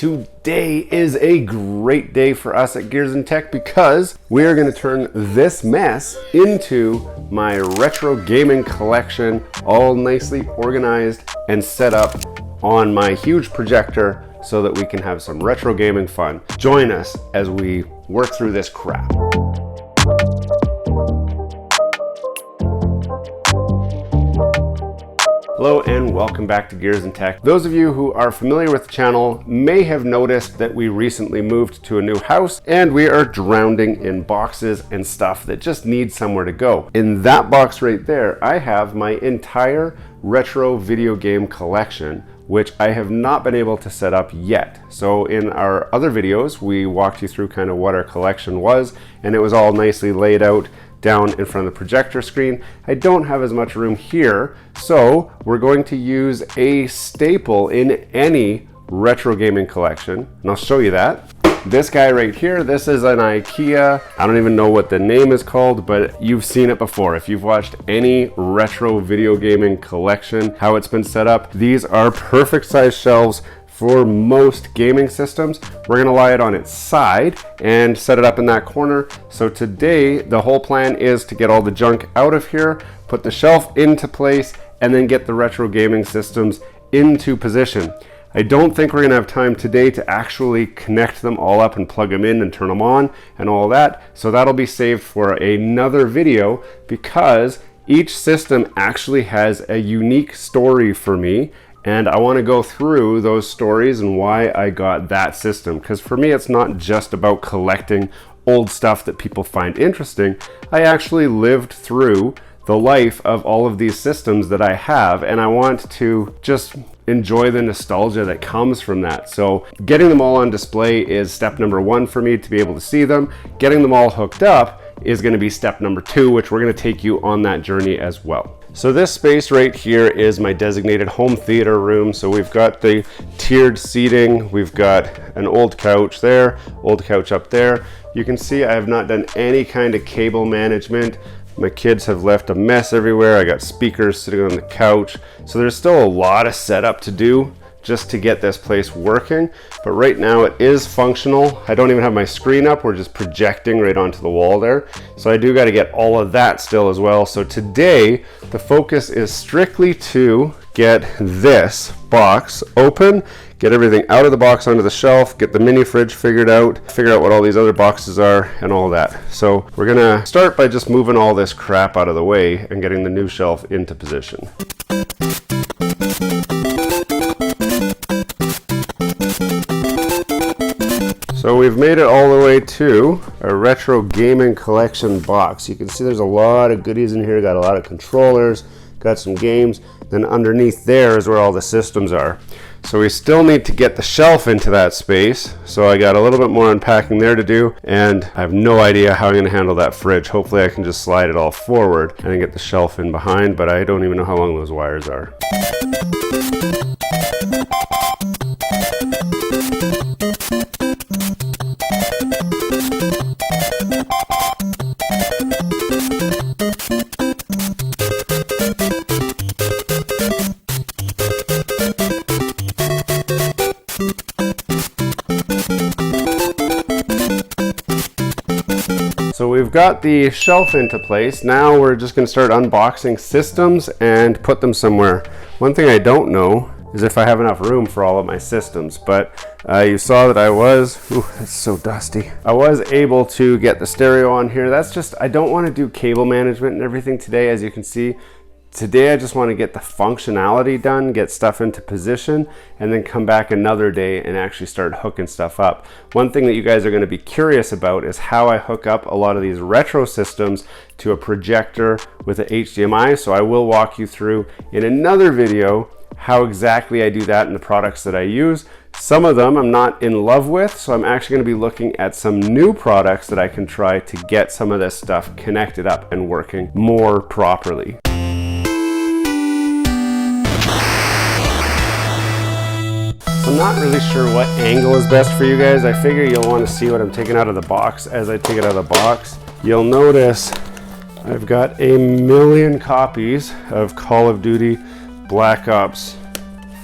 Today is a great day for us at Gears and Tech because we are going to turn this mess into my retro gaming collection, all nicely organized and set up on my huge projector so that we can have some retro gaming fun. Join us as we work through this crap. Hello and welcome back to Gears and Tech. Those of you who are familiar with the channel may have noticed that we recently moved to a new house and we are drowning in boxes and stuff that just needs somewhere to go. In that box right there, I have my entire retro video game collection, which I have not been able to set up yet. So in our other videos, we walked you through kind of what our collection was, and it was all nicely laid out down in front of the projector screen. I don't have as much room here, so we're going to use a staple in any retro gaming collection, and I'll show you that. This guy right here, this is an IKEA. I don't even know what the name is called, but you've seen it before. If you've watched any retro video gaming collection, how it's been set up, these are perfect size shelves for most gaming systems. We're gonna lie it on its side and set it up in that corner. So today, the whole plan is to get all the junk out of here, put the shelf into place, and then get the retro gaming systems into position. I don't think we're gonna have time today to actually connect them all up and plug them in and turn them on and all that. So that'll be saved for another video because each system actually has a unique story for me. And I want to go through those stories and why I got that system. Because for me, it's not just about collecting old stuff that people find interesting. I actually lived through the life of all of these systems that I have, and I want to just enjoy the nostalgia that comes from that. So getting them all on display is step number one for me to be able to see them. Getting them all hooked up is going to be step number two, which we're going to take you on that journey as well. So this space right here is my designated home theater room. So we've got the tiered seating, we've got an old couch there, old couch up there. You can see I have not done any kind of cable management. My kids have left a mess everywhere. I got speakers sitting on the couch. So there's still a lot of setup to do just to get this place working, but right now it is functional. I don't even have my screen up, we're just projecting right onto the wall there. So I do got to get all of that still as well. So today the focus is strictly to get this box open, get everything out of the box onto the shelf, get the mini fridge figured out, figure out what all these other boxes are and all that. So we're gonna start by just moving all this crap out of the way and getting the new shelf into position. So we've made it all the way to a retro gaming collection box. You can see there's a lot of goodies in here, got a lot of controllers, got some games. Then underneath there is where all the systems are. So we still need to get the shelf into that space. So I got a little bit more unpacking there to do, and I have no idea how I'm gonna handle that fridge. Hopefully I can just slide it all forward and then get the shelf in behind, but I don't even know how long those wires are. So we've got the shelf into place. Now we're just going to start unboxing systems and put them somewhere. One thing I don't know is if I have enough room for all of my systems, but you saw that it's so dusty. I was able to get the stereo on here. That's just, I don't want to do cable management and everything today, as you can see. Today I just want to get the functionality done, get stuff into position, and then come back another day and actually start hooking stuff up. One thing that you guys are going to be curious about is how I hook up a lot of these retro systems to a projector with an HDMI. So I will walk you through in another video how exactly I do that and the products that I use. Some of them I'm not in love with, so I'm actually going to be looking at some new products that I can try to get some of this stuff connected up and working more properly. I'm not really sure what angle is best for you guys. I figure you'll want to see what I'm taking out of the box as I take it out of the box. You'll notice I've got a million copies of Call of Duty Black Ops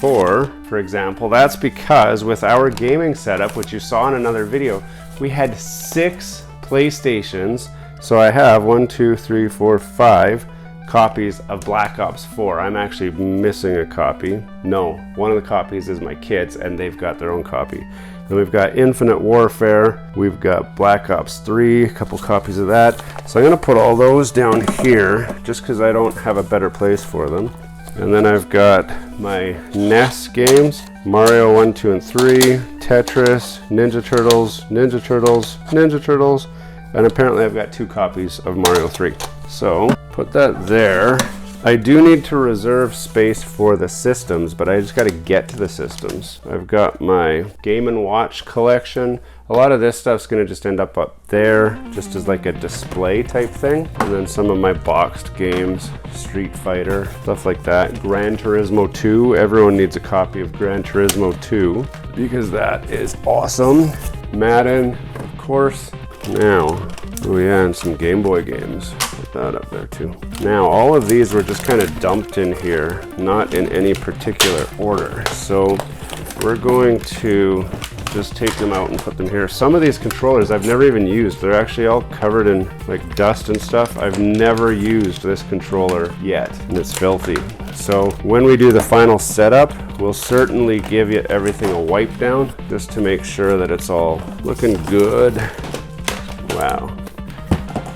N64, for example, that's because with our gaming setup, which you saw in another video, we had 6 PlayStations. So I have 1, 2, 3, 4, 5 copies of Black Ops 4. I'm actually missing a copy. No, one of the copies is my kids, and they've got their own copy. Then we've got Infinite Warfare, we've got Black Ops 3, a couple copies of that. So I'm gonna put all those down here, just because I don't have a better place for them. And then I've got my NES games, Mario 1, 2, and 3, Tetris, Ninja Turtles, Ninja Turtles, Ninja Turtles, and apparently I've got 2 copies of Mario 3. So put that there. I do need to reserve space for the systems, but I just got to get to the systems. I've got my Game & Watch collection. A lot of this stuff's going to just end up there, just as like a display type thing. And then some of my boxed games, Street Fighter, stuff like that. Gran Turismo 2, everyone needs a copy of Gran Turismo 2, because that is awesome. Madden, of course. Now, oh yeah, and some Game Boy games. Put that up there too. Now, all of these were just kind of dumped in here, not in any particular order. So we're going to just take them out and put them here. Some of these controllers I've never even used. They're actually all covered in like dust and stuff. I've never used this controller yet, and it's filthy. So when we do the final setup, we'll certainly give you everything a wipe down, just to make sure that it's all looking good. Wow.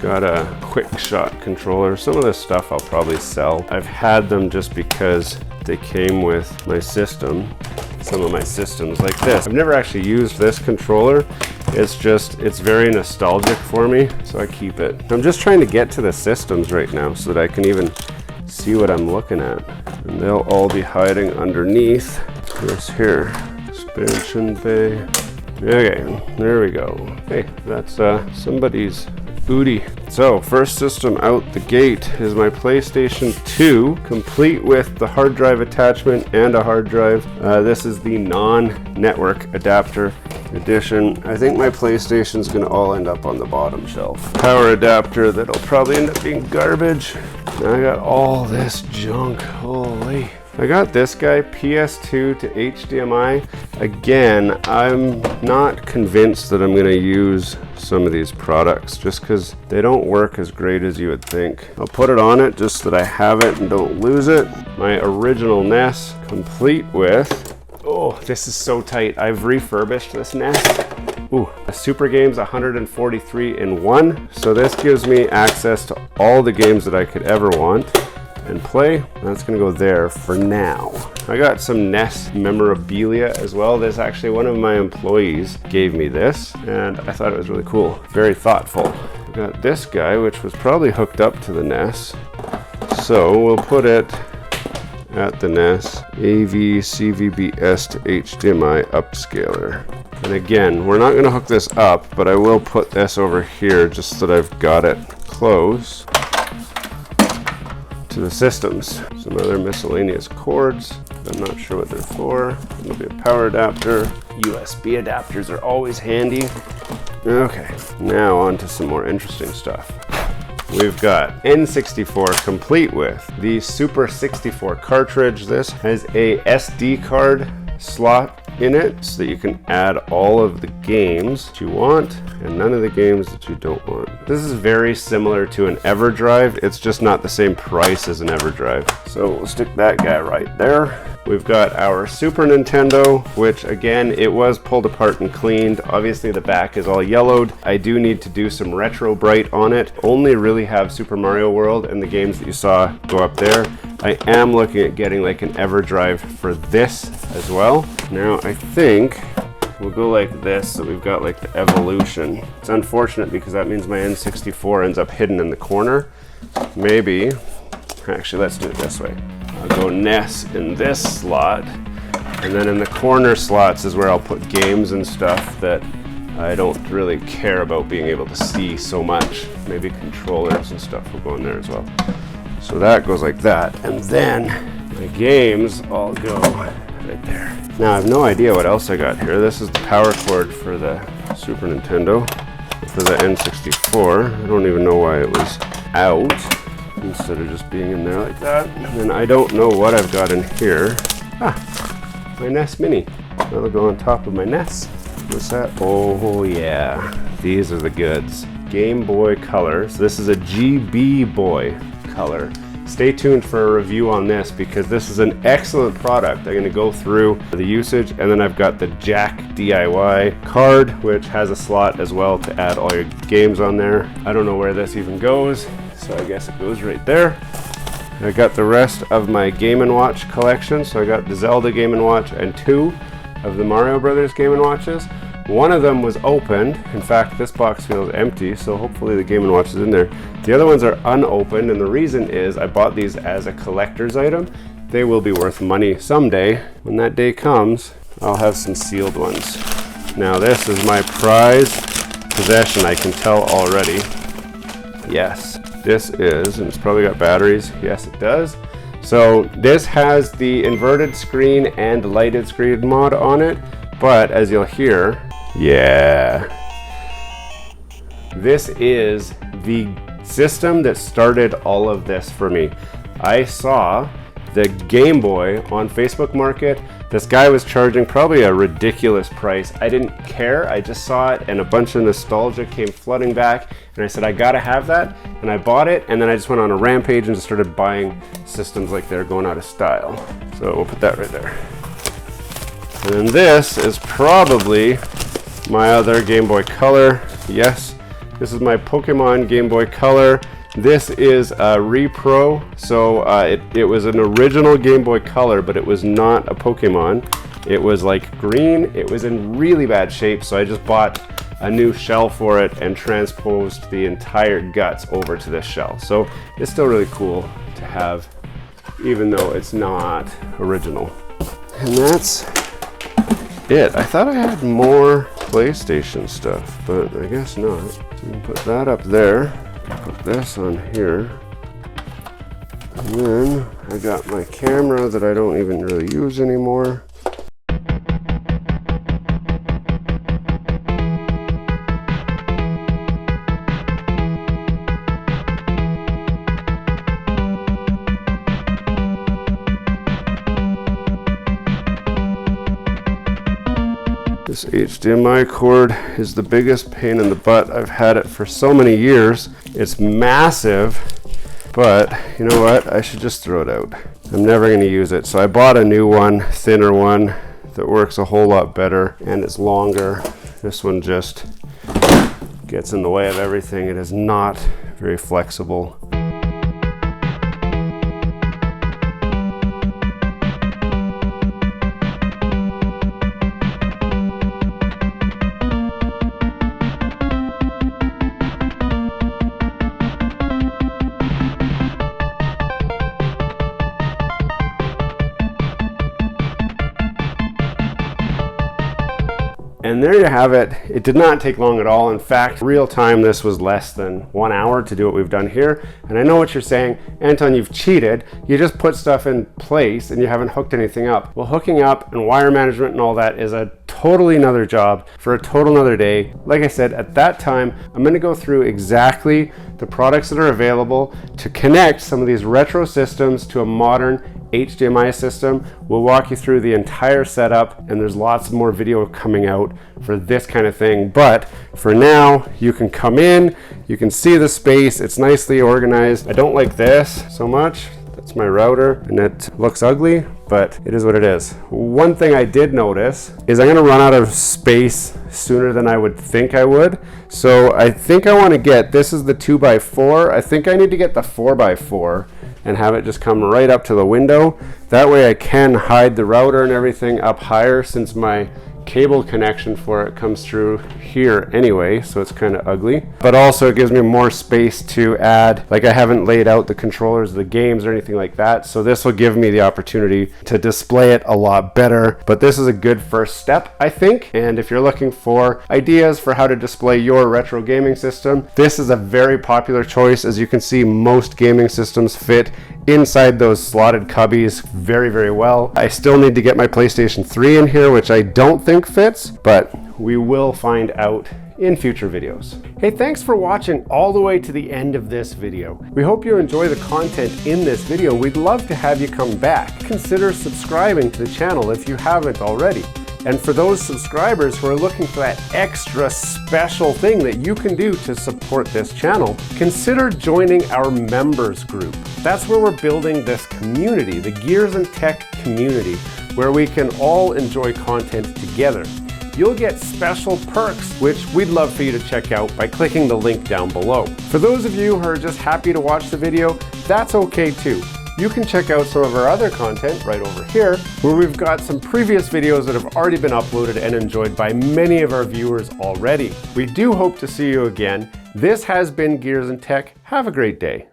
Got a quick shot controller. Some of this stuff I'll probably sell. I've had them just because they came with my system. Some of my systems like this. I've never actually used this controller. It's very nostalgic for me, so I keep it. I'm just trying to get to the systems right now so that I can even see what I'm looking at. And they'll all be hiding underneath this here. Expansion bay. Okay, there we go. Hey, that's somebody's booty. So, first system out the gate is my PlayStation 2, complete with the hard drive attachment and a hard drive. This is the non-network adapter edition. I think my PlayStation's gonna all end up on the bottom shelf. Power adapter that'll probably end up being garbage. I got all this junk, holy. I got this guy, PS2 to HDMI. Again, I'm not convinced that I'm gonna use some of these products just because they don't work as great as you would think. I'll put it on it just so that I have it and don't lose it. My original NES, complete with, oh, this is so tight. I've refurbished this NES. Ooh, Super Games 143 in 1. So this gives me access to all the games that I could ever want and play. That's gonna go there for now. I got some NES memorabilia as well. This actually, one of my employees gave me this, and I thought it was really cool. Very thoughtful. I got this guy, which was probably hooked up to the NES. So we'll put it at the NES. AV CVBS to HDMI upscaler. And again, we're not gonna hook this up, but I will put this over here just so that I've got it close to the systems. Some other miscellaneous cords. I'm not sure what they're for. It'll be a power adapter. USB adapters are always handy. Okay, now on to some more interesting stuff. We've got N64 complete with the Super 64 cartridge. This has a SD card slot in it so that you can add all of the games that you want and none of the games that you don't want. This is very similar to an Everdrige. It's just not the same price as an Everdrige. So we'll stick that guy right there. We've got our Super Nintendo, which again, it was pulled apart and cleaned. Obviously the back is all yellowed. I do need to do some retro bright on it. Only really have Super Mario World and the games that you saw go up there. I am looking at getting like an Everdrige for this as well. Now I think we'll go like this, so we've got like the evolution. It's unfortunate because that means my N64 ends up hidden in the corner. Maybe, actually let's do it this way. I'll go NES in this slot, and then in the corner slots is where I'll put games and stuff that I don't really care about being able to see so much. Maybe controllers and stuff will go in there as well. So that goes like that, and then my games all go right there. Now I have no idea what else I got here. This is the power cord for the Super Nintendo, for the N64. I don't even know why it was out instead of just being in there like that. And then I don't know what I've got in here. my NES Mini. That'll go on top of my NES. What's that? Oh yeah, these are the goods. Game Boy Color. So this is a GB Boy Color. Stay tuned for a review on this because this is an excellent product. I'm going to go through the usage, and then I've got the Jack DIY card, which has a slot as well to add all your games on there. I don't know where this even goes, so I guess it goes right there. I got the rest of my Game & Watch collection, so I got the Zelda Game & Watch and 2 of the Mario Brothers Game & Watches. One of them was opened. In fact, this box feels empty, so hopefully the Game & Watch is in there. The other ones are unopened, and the reason is I bought these as a collector's item. They will be worth money someday. When that day comes, I'll have some sealed ones. Now this is my prized possession, I can tell already. Yes, this is, and it's probably got batteries. Yes, it does. So this has the inverted screen and lighted screen mod on it, but as you'll hear, yeah, this is the system that started all of this for me. I saw the Game Boy on Facebook Market. This guy was charging probably a ridiculous price. I didn't care, I just saw it and a bunch of nostalgia came flooding back, and I said I gotta have that, and I bought it, and then I just went on a rampage and just started buying systems like they're going out of style. So we'll put that right there. And then this is probably my other Game Boy Color. Yes, this is my Pokemon Game Boy Color. This is a repro, so it was an original Game Boy Color, but it was not a Pokemon. It was like green. It was in really bad shape, so I just bought a new shell for it and transposed the entire guts over to this shell. So it's still really cool to have, even though it's not original. And that's it. I thought I had more PlayStation stuff, but I guess not. So I'm gonna put that up there. Put this on here. And then I got my camera that I don't even really use anymore. This HDMI cord is the biggest pain in the butt. I've had it for so many years. It's massive, but you know what? I should just throw it out. I'm never going to use it. So I bought a new one, thinner one, that works a whole lot better and it's longer. This one just gets in the way of everything. It is not very flexible. And there you have it. It did not take long at all. In fact, real time, this was less than 1 hour to do what we've done here. And I know what you're saying, Anton, you've cheated. You just put stuff in place and you haven't hooked anything up. Well, hooking up and wire management and all that is a totally another job for a total another day. Like I said, at that time, I'm gonna go through exactly the products that are available to connect some of these retro systems to a modern HDMI system. We'll walk you through the entire setup, and there's lots more video coming out for this kind of thing. But for now, you can come in, you can see the space, it's nicely organized. I don't like this so much. That's my router, and it looks ugly, but it is what it is. One thing I did notice is I'm gonna run out of space sooner than I would think I would. So I think I wanna get, this is the 2x4, I think I need to get the 4x4 and have it just come right up to the window. That way I can hide the router and everything up higher, since my cable connection for it comes through here anyway, so it's kind of ugly. But also it gives me more space to add, like I haven't laid out the controllers of the games or anything like that, so this will give me the opportunity to display it a lot better. But this is a good first step, I think, and if you're looking for ideas for how to display your retro gaming system, this is a very popular choice. As you can see, most gaming systems fit inside those slotted cubbies very, very well. I still need to get my PlayStation 3 in here, which I don't think fits, but we will find out in future videos. Hey, thanks for watching all the way to the end of this video. We hope you enjoy the content in this video. We'd love to have you come back. Consider subscribing to the channel if you haven't already. And for those subscribers who are looking for that extra special thing that you can do to support this channel, consider joining our members group. That's where we're building this community, the Gears and Tech community, where we can all enjoy content together. You'll get special perks, which we'd love for you to check out by clicking the link down below. For those of you who are just happy to watch the video, that's okay too. You can check out some of our other content right over here, where we've got some previous videos that have already been uploaded and enjoyed by many of our viewers already. We do hope to see you again. This has been Gears and Tech. Have a great day.